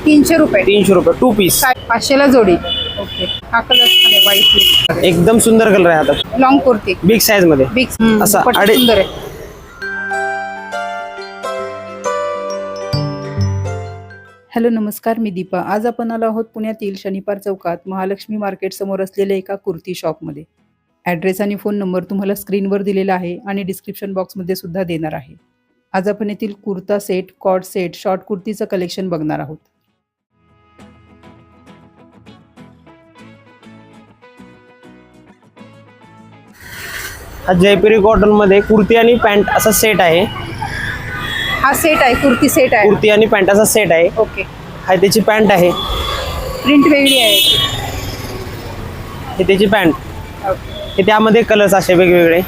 300 रुपये. 300 रुपये 2 पीस. 500 ला जोडी. ओके. हा कलर छान आहे, व्हाईट. एकदम सुंदर कलर आहे आता. लॉंग कुर्ती बिग साईज मध्ये. बिग असा सुंदर आहे. हॅलो नमस्कार, मी दीपा. आज आपण आलो आहोत पुण्यातील शनिवार चौकात महालक्ष्मी मार्केट समोर असलेल्या एका कुर्ती शॉपमध्ये. ॲड्रेस आणि फोन नंबर तुम्हाला स्क्रीनवर दिलेला आहे आणि डिस्क्रिप्शन बॉक्समध्ये सुद्धा देणार आहे. आज आपण येथील कुर्ता सेट, कॉट सेट, शॉर्ट कुर्तीचं कलेक्शन बघणार आहोत. हा जयपुरी कॉटन मध्ये कुर्ती आणि पॅन्ट असा सेट आहे. हा सेट आहे, कुर्ती सेट आहे. कुर्ती आणि पॅन्ट असा सेट आहे. ओके. हा त्याची पॅन्ट आहे. प्रिंट वेगळी आहे. हे त्याची पॅन्ट. ओके. हे त्यामध्ये कलर्स असे वेगवेगळे.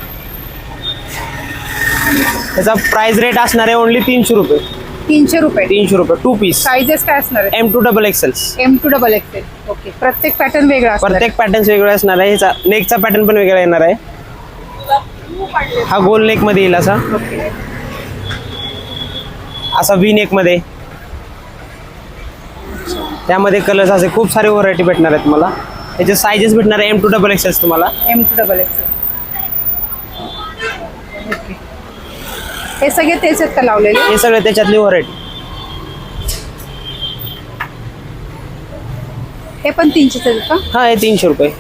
त्याचा प्राइस रेट असणार आहे ओनली 300 रुपये. 300 रुपये. 300 रुपये 2 पीस. साइजेस काय असणार आहे? M2 XXL. M2 XXL. Okay. प्रत्येक पॅटर्न वेगळा असणार. प्रत्येक पॅटर्न वेगळा असणार आहे. ह्याचा नेकचा पॅटर्न पण वेगळा येणार आहे. हा गोल नेक मध्ये येईल असा. असा व्ही नेक मध्ये. त्यामध्ये कलर्स असे खूप सारे व्हरायटी भेटणार आहेत तुम्हाला. त्याचे साइजेस भेटणार आहे M2 XXL तुम्हाला. M2 XXL. ओके. हे सगळे तेच आहेत का लावलेले? हे सगळे त्याच्यातली व्हरायटी. हे पण 300 आहेत का? हा हे 300 रुपये.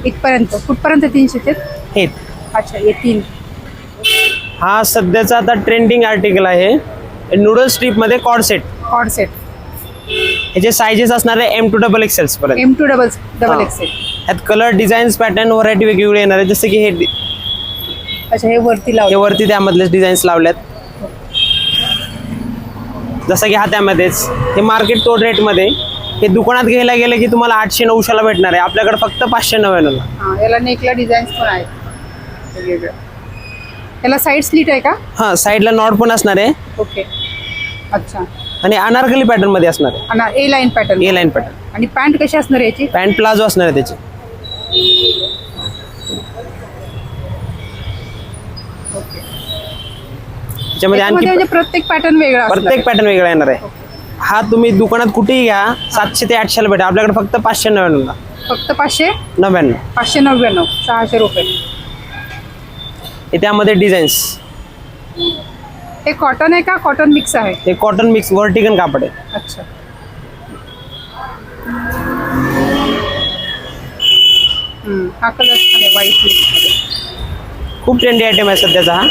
इथपर्यंत कुठपर्यंत 300 आहेत? हे अच्छा, हे 3. हा सध्याचा आता ट्रेंडिंग आर्टिकल आहे. नूडल स्ट्रीप मध्ये कॉर्ड सेट. Cord set. ह्याचे साइजेस असणार आहे M2 XXL पर्यंत. M2 XXL. यात कलर, डिझाईन्स, पॅटर्न, व्हरायटी वेगवेगळे येणार आहे. जसं की हे अच्छा, हे वरती लावले. वरती त्यामधले डिझाईन्स लावल्यात. जसं की हा त्यामध्येच. हे मार्केट तोड रेट मध्ये. हे दुकानात घ्यायला गेलं की तुम्हाला 800-900 ला भेटणार आहे. आपल्याकडे फक्त 599 ला. हां, याला नेकला डिझाईन्स पण आहेत वेगवेगळ्या. याला साइड स्लिट आहे का? हा, साईडला नॉट पण असणार आहे. ओके. अच्छा. आणि अनारकली पॅटर्न मध्ये असणार आहे. आणि ए लाईन पॅटर्न. ए लाईन पॅटर्न. आणि पॅन्ट कशी असणार आहे याची? पॅन्ट प्लाझो असणार आहे त्याची. ओके. त्याच्यामध्ये आणखी म्हणजे प्रत्येक पॅटर्न वेगळा असणार प्रत्येक पॅटर्न वेगळा येणार आहे. हा तुम्ही दुकानात कुठेही घ्या 700 ते 800 ला भेटेल. आपल्याकडे फक्त 599 ला. फक्त 599. 599. 600 रुपये. हे त्यामध्ये डिझाईन्स. हे कॉटन आहे का कॉटन मिक्स आहे? हे कॉटन मिक्स वर्टिकन कापड आहे. अच्छा. हा कलर छान आहे, व्हाईट मिक्स मध्ये. खूप ट्रेंडी आयटम आहे सध्याचा हा.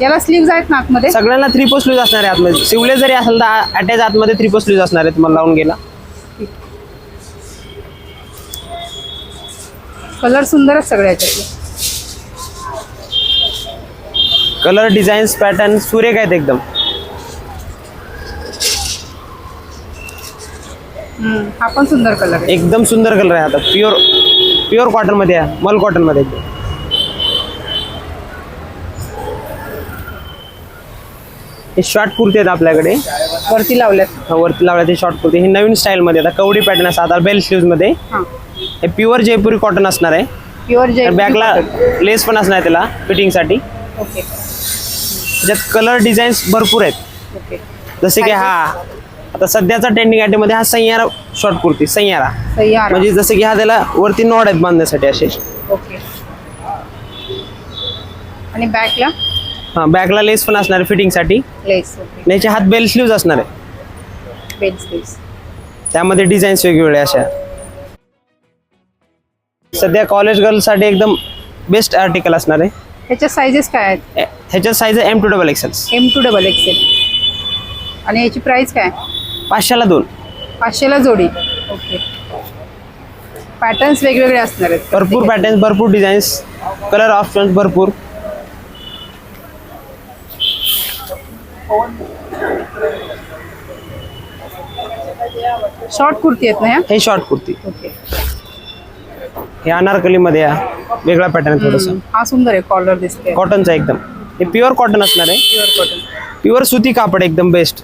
याला स्लीव्ज आहेत ना आतमध्ये? सगळ्यांना 3 स्लीव्ज असणार आहे आतमध्ये. शिवले जरी असेल तर अटॅच आतमध्ये 3 स्लीव्ज असणार आहे तुम्हाला लावून गेला. कलर सुंदर आहेत सगळ्या याच्यातले. कलर, डिझाईन्स, पॅटर्न सुरेख आहेत एकदम. हा पण सुंदर कलर आहे. एकदम सुंदर कलर आहे. आता प्युअर कॉटन मध्ये आहे. मल कॉटन मध्ये एकदम. हे शॉर्ट कुर्ती आहेत आपल्याकडे. वरती लावल्यात. वरती लावल्या ते शॉर्ट कुर्ती. हे नवीन स्टाईल मध्ये आता कवडी पॅटर्न असतात. आता बेल स्लीव्ज मध्ये. हे प्युअर जयपुरी कॉटन असणार आहे. प्युअर जयपुरी. बॅकला लेस पण असणार आहे त्याला फिटिंग साठी. ओके. त्याच्यात कलर, डिझाईन्स भरपूर आहेत. ओके. जसे की हा आता सध्याचा ट्रेंडिंग आयटम मध्ये हा सैयारा शॉर्ट कुर्ती. सैयारा सैयारा. म्हणजे जसं की हा त्याला वरती नॉड आहेत बांधण्यासाठी असे. ओके. आणि बॅकला? हा, बॅकला लेस पण असणार आहे फिटिंग साठी. लेस. ओके. आणि याचे हात बेल स्लीव्ज असणार आहे. Bell sleeves. त्यामध्ये डिझाईन्स वेगवेगळे अशा. सध्या कॉलेज गर्ल साठी एकदम बेस्ट आर्टिकल असणार आहे. ह्याच्या साइजेस काय आहेत? ह्याच्यात साईज आहे M2 XXL. M2 XXL. आणि याची प्राइस काय? 500 ला 2. 500 ला जोडी. ओके. पॅटर्न्स वेगवेगळे असणार आहेत. भरपूर पॅटर्न, भरपूर डिझाईन्स, कलर ऑप्शन्स भरपूर. शॉर्ट कुर्ती आहेत ना ह्या? हे शॉर्ट कुर्ती. ओके. हे अनारकली मध्ये वेगळा पॅटर्न थोडासा. हा सुंदर आहे. कॉलर दिसते. कॉटनचा एकदम. हे प्युअर कॉटन असणार आहे. Pure cotton. प्युअर सुती कापड एकदम बेस्ट.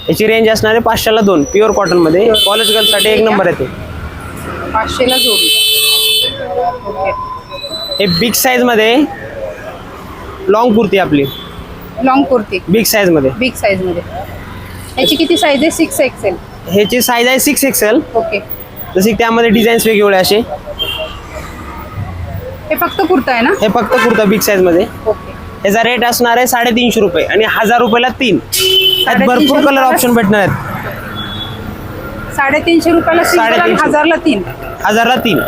याची रेंज असणार आहे 500 ला 2. प्युअर कॉटन मध्ये. कॉलेज गर्ल साठी एक नंबर आहे ते. 500 ला जोडी. ओके. हे बिग साईज मध्ये लॉंग कुर्ती आपली, लॉंग कुर्ती बिग साईज मध्ये. बिग साईज मध्ये. याची किती साईज आहे? 6XL. ह्याची साईज आहे 6XL. ओके. जसे त्यामध्ये डिझाईन्स वेगवेगळे असे. हे फक्त कुर्ता आहे ना? हे फक्त कुर्ता बिग साईज मध्ये. ओके. याचा रेट असणार आहे 350 रुपये आणि 1000 रुपयाला 3. त्यात भरपूर कलर ऑप्शन भेटणार आहेत. 350 रुपयाला सिंगल आणि 350. 1000ला 3. 1000ला 3.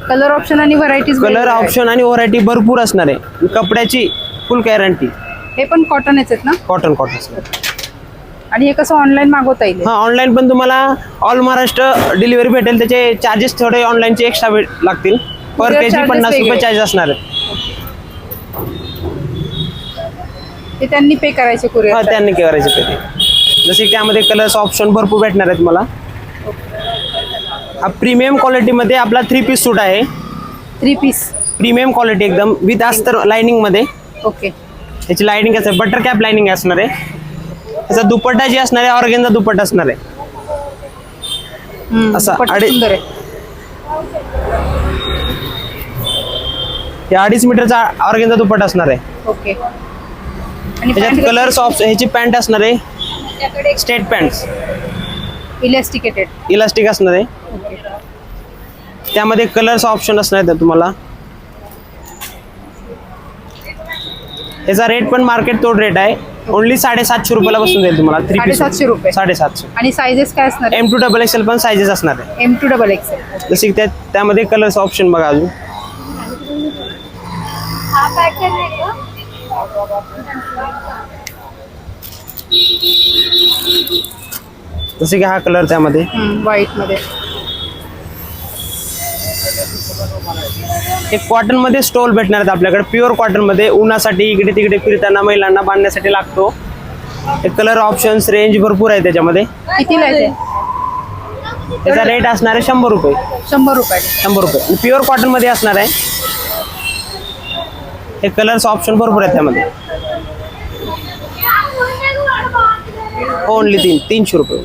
कलर ऑप्शन आणि व्हरायटीज. कलर ऑप्शन आणि व्हरायटी भरपूर असणार आहे. कपड्याची फुल गॅरंटी. हे पण कॉटनच आहेत ना? कॉटन. आणि हे कसं ऑनलाईन मागवता येईल? हा, ऑनलाईन पण तुम्हाला ऑल महाराष्ट्र डिलिव्हरी भेटेल. त्याचे चार्जेस थोडे ऑनलाईनचे एक्स्ट्रा लागतील. पर Courier केजी charges 50 रुपये वेगळे. चार्ज असणार आहेत. ते त्यांनी पे करायचे हा, कुरिअर. त्यांनी करायचे ते. जसे त्यामध्ये कलर्स ऑप्शन भरपूर भेटणार आहेत मला. हा प्रीमियम क्वालिटीमध्ये आपला 3 पीस सूट आहे. 3 पीस. प्रीमियम क्वालिटी एकदम विथ अस्तर लाइनिंग मध्ये. ओके. ह्याची लाइनिंग असते, बटर कॅप लाइनिंग असणार आहे. त्याचा दुपट्टा जी असणार आहे ऑर्गेन्झा दुपट्टा असणार आहे. असा सुंदर आहे. हे 2.5 मीटरचा ऑर्गेन्झा दुपट्टा असणार आहे. ओके. आणि त्याच्यात कलर्स ह्याची पॅन्ट असणार आहे स्टेट पॅन्ट, इलास्टिकेटेड. इलास्टिक असणार आहे. ओके. त्यामध्ये कलर्स ऑप्शन असणार आहेत तुम्हाला. याचा रेट पण मार्केट तोड रेट आहे. ओनली 750 रुपयाला बसून जाईल तुम्हाला. 750 रुपये. 750. आणि सायझेस काय असणार? M2XXL पण सायझेस असणार आहे. M2XXL. जसे की त्यामध्ये कलर्स ऑप्शन बघा अजून. जसे की हा कलर त्यामध्ये. व्हाईट मध्ये. हे कॉटन मध्ये स्टोल भेटणार आहेत आपल्याकडे. प्युअर कॉटन मध्ये उन्हासाठी इकडे तिकडे फिरताना महिलांना बांधण्यासाठी लागतो. हे कलर ऑप्शन्स रेंज भरपूर आहे त्याच्यामध्ये. कितीला आहे ते? त्याचा रेट असणार आहे 100 रुपये. 100 रुपये. 100 रुपये. प्युअर कॉटन मध्ये असणार आहे. हे कलर्स ऑप्शन भरपूर आहेत त्यामध्ये. ओनली 300 रुपये.